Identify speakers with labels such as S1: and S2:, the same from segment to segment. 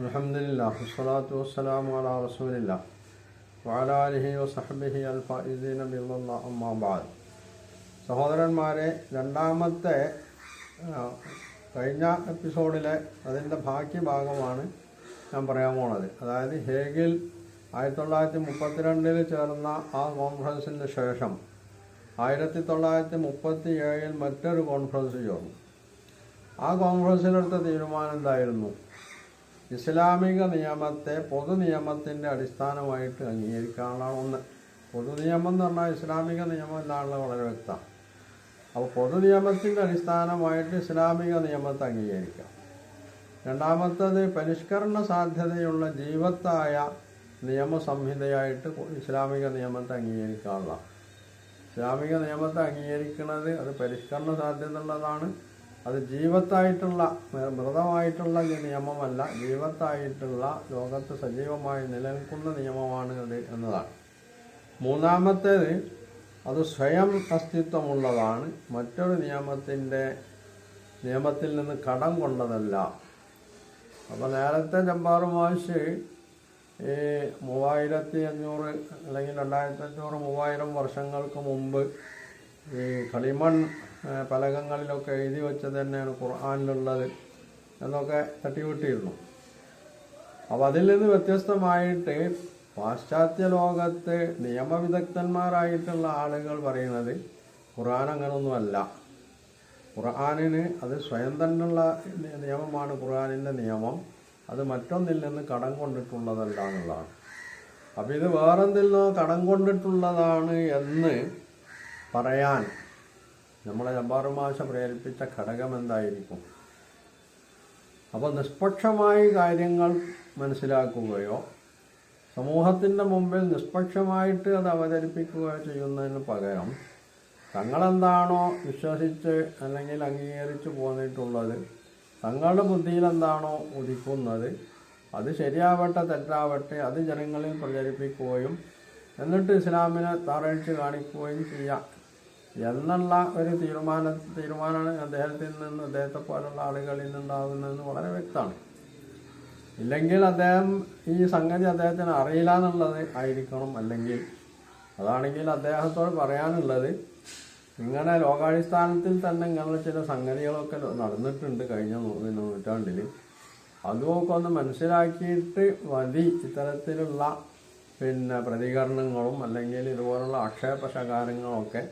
S1: അൽഹംദുലില്ലാഹി വസ്സലാത്തു വസ്സലാമു അലാ റസൂലില്ലാഹി വഅലാ ആലിഹി വസഹ്ബിഹി അൽ ഫായിസീന ബില്ലാഹി അമ്മാ ബഅദ്. സഹോദരന്മാരെ, രണ്ടാമത്തെ കഴിഞ്ഞ എപ്പിസോഡിലെ അതിൻ്റെ ബാക്കി ഭാഗമാണ് ഞാൻ പറയാൻ പോണത്. അതായത് ഹേഗിൽ 1932 ചേർന്ന ആ കോൺഫറൻസിന് ശേഷം 1937 മറ്റൊരു കോൺഫറൻസ് ചേർന്നു. ആ കോൺഫറൻസിലെടുത്ത തീരുമാനം എന്തായിരുന്നു? ഇസ്ലാമിക നിയമത്തെ പൊതു നിയമത്തിൻ്റെ അടിസ്ഥാനമായിട്ട് അംഗീകരിക്കാനുള്ള ഒന്ന്. പൊതു നിയമം എന്ന് പറഞ്ഞാൽ ഇസ്ലാമിക നിയമം എന്നാണല്ലോ വളരെ വ്യക്തമാണ്. അപ്പോൾ പൊതു നിയമത്തിൻ്റെ അടിസ്ഥാനമായിട്ട് ഇസ്ലാമിക നിയമത്തെ അംഗീകരിക്കാം. രണ്ടാമത്തത് പരിഷ്കരണ സാധ്യതയുള്ള ജീവത്തായ നിയമസംഹിതയായിട്ട് ഇസ്ലാമിക നിയമത്തെ അംഗീകരിക്കാനുള്ള. ഇസ്ലാമിക നിയമത്തെ അംഗീകരിക്കുന്നത് അത് പരിഷ്കരണ സാധ്യതയുള്ളതാണ്. അത് ജീവത്തായിട്ടുള്ള മൃതമായിട്ടുള്ള നിയമമല്ല, ജീവത്തായിട്ടുള്ള ലോകത്ത് സജീവമായി നിലനിൽക്കുന്ന നിയമമാണ് അത് എന്നതാണ്. മൂന്നാമത്തേത് അത് സ്വയം അസ്തിത്വമുള്ളതാണ്, മറ്റൊരു നിയമത്തിൽ നിന്ന് കടം കൊണ്ടതല്ല. അപ്പോൾ നേരത്തെ ജബ്ബാർ മാഷ് 3500 അല്ലെങ്കിൽ 2500-3000 വർഷങ്ങൾക്ക് മുമ്പ് ഈ കളിമൺ പലകങ്ങളിലൊക്കെ എഴുതി വെച്ചത് തന്നെയാണ് ഖുർആനിലുള്ളത് എന്നൊക്കെ തട്ടിവിട്ടിരുന്നു. അപ്പോൾ അതിൽ നിന്ന് വ്യത്യസ്തമായിട്ട് പാശ്ചാത്യ ലോകത്ത് നിയമവിദഗ്ധന്മാരായിട്ടുള്ള ആളുകൾ പറയുന്നത് ഖുർആൻ അങ്ങനൊന്നുമല്ല. ഖുർആനിന് അത് സ്വയം തന്നെയുള്ള നിയമമാണ്. ഖുർആനിൻ്റെ നിയമം അത് മറ്റൊന്നിൽ നിന്ന് കടം കൊണ്ടിട്ടുള്ളതല്ല എന്നുള്ളതാണ്. അപ്പോൾ ഇത് വേറെന്തിൽ നിന്നോ കടം കൊണ്ടിട്ടുള്ളതാണ് എന്ന് പറയാൻ നമ്മളെ ജബ്ബാർ മാഷ പ്രേരിപ്പിച്ച ഘടകം എന്തായിരിക്കും? അപ്പോൾ നിഷ്പക്ഷമായി കാര്യങ്ങൾ മനസ്സിലാക്കുകയോ സമൂഹത്തിൻ്റെ മുമ്പിൽ നിഷ്പക്ഷമായിട്ട് അത് അവതരിപ്പിക്കുകയോ ചെയ്യുന്നതിന് പകരം തങ്ങളെന്താണോ വിശ്വസിച്ച് അല്ലെങ്കിൽ അംഗീകരിച്ച് പോന്നിട്ടുള്ളത്, തങ്ങളുടെ ബുദ്ധിയിൽ എന്താണോ ഉദിക്കുന്നത്, അത് ശരിയാവട്ടെ തെറ്റാവട്ടെ അത് ജനങ്ങളിൽ പ്രചരിപ്പിക്കുകയും എന്നിട്ട് ഇസ്ലാമിനെ താറഴിച്ച് കാണിക്കുകയും ചെയ്യാം എന്നുള്ള ഒരു തീരുമാനമാണ് അദ്ദേഹത്തെ പോലുള്ള ആളുകളിൽ നിന്നുണ്ടാകുന്നതെന്ന് വളരെ വ്യക്തമാണ്. ഇല്ലെങ്കിൽ അദ്ദേഹം ഈ സംഗതി അദ്ദേഹത്തിന് അറിയില്ല എന്നുള്ളത് ആയിരിക്കണം. അല്ലെങ്കിൽ അതാണെങ്കിൽ അദ്ദേഹത്തോട് പറയാനുള്ളത്, ഇങ്ങനെ ലോകാടിസ്ഥാനത്തിൽ തന്നെ ഇങ്ങനെ ചില സംഗതികളൊക്കെ നടന്നിട്ടുണ്ട് കഴിഞ്ഞ നൂറ്റാണ്ടിൽ. അതുമൊക്കെ ഒന്ന് മനസ്സിലാക്കിയിട്ട് മതി ഇത്തരത്തിലുള്ള പ്രതികരണങ്ങളും അല്ലെങ്കിൽ ഇതുപോലുള്ള ആക്ഷേപശകാരങ്ങളൊക്കെ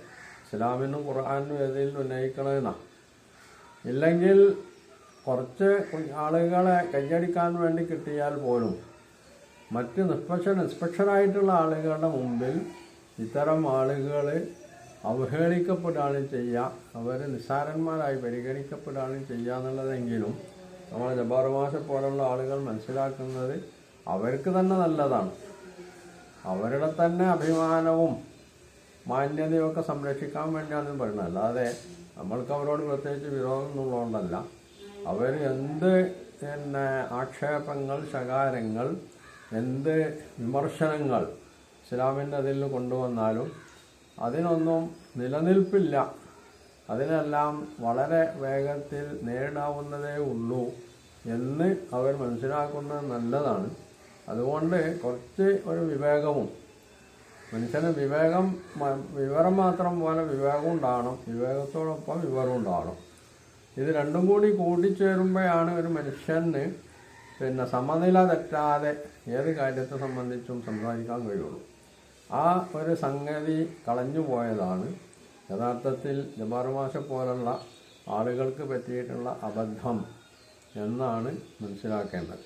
S1: ഇസ്ലാമിനും ഖുർആനും എതിരിൽ ഉന്നയിക്കണമെന്നാണ്. ഇല്ലെങ്കിൽ കുറച്ച് ആളുകളെ കയ്യടിക്കാൻ വേണ്ടി കിട്ടിയാൽ പോലും മറ്റ് നിഷ്പക്ഷരായിട്ടുള്ള ആളുകളുടെ മുമ്പിൽ ഇത്തരം ആളുകൾ അവഹേളിക്കപ്പെടുകയാണ് ചെയ്യുക, അവർ നിസ്സാരന്മാരായി പരിഗണിക്കപ്പെടുകയാണ് ചെയ്യുക എന്നുള്ളതെങ്കിലും നമ്മളെ ജബ്ബാർ മാഷ പോലുള്ള ആളുകൾ മനസ്സിലാക്കുന്നത് അവർക്ക് തന്നെ നല്ലതാണ്. അവരുടെ തന്നെ അഭിമാനവും മാന്യതയൊക്കെ സംരക്ഷിക്കാൻ വേണ്ടിയാണ് പറയുന്നത്. അല്ലാതെ നമ്മൾക്ക് അവരോട് പ്രത്യേകിച്ച് വിരോധം എന്നുള്ളതുകൊണ്ടല്ല. അവർ എന്ത് ആക്ഷേപങ്ങൾ, ശകാരങ്ങൾ, എന്ത് വിമർശനങ്ങൾ ഇസ്ലാമിൻ്റെ അതിൽ കൊണ്ടുവന്നാലും അതിനൊന്നും നിലനിൽപ്പില്ല. അതിനെല്ലാം വളരെ വേഗത്തിൽ നേരിടാവുന്നതേ ഉള്ളൂ എന്ന് അവർ മനസ്സിലാക്കുന്നത് നല്ലതാണ്. അതുകൊണ്ട് കുറച്ച് ഒരു വിവേകവും, മനുഷ്യന് വിവരം മാത്രം പോലെ വിവേകം ഉണ്ടാകണം, വിവേകത്തോടൊപ്പം വിവരം ഉണ്ടാകണം. ഇത് രണ്ടും കൂടി കൂടിച്ചേരുമ്പോഴാണ് ഒരു മനുഷ്യന് സമനില തെറ്റാതെ ഏത് കാര്യത്തെ സംബന്ധിച്ചും സംസാരിക്കാൻ കഴിയുള്ളൂ. ആ ഒരു സംഗതി കളഞ്ഞു പോയതാണ് യഥാർത്ഥത്തിൽ ജബ്ബാർ മാഷ പോലുള്ള ആളുകൾക്ക് പറ്റിയിട്ടുള്ള അബദ്ധം എന്നാണ് മനസ്സിലാക്കേണ്ടത്.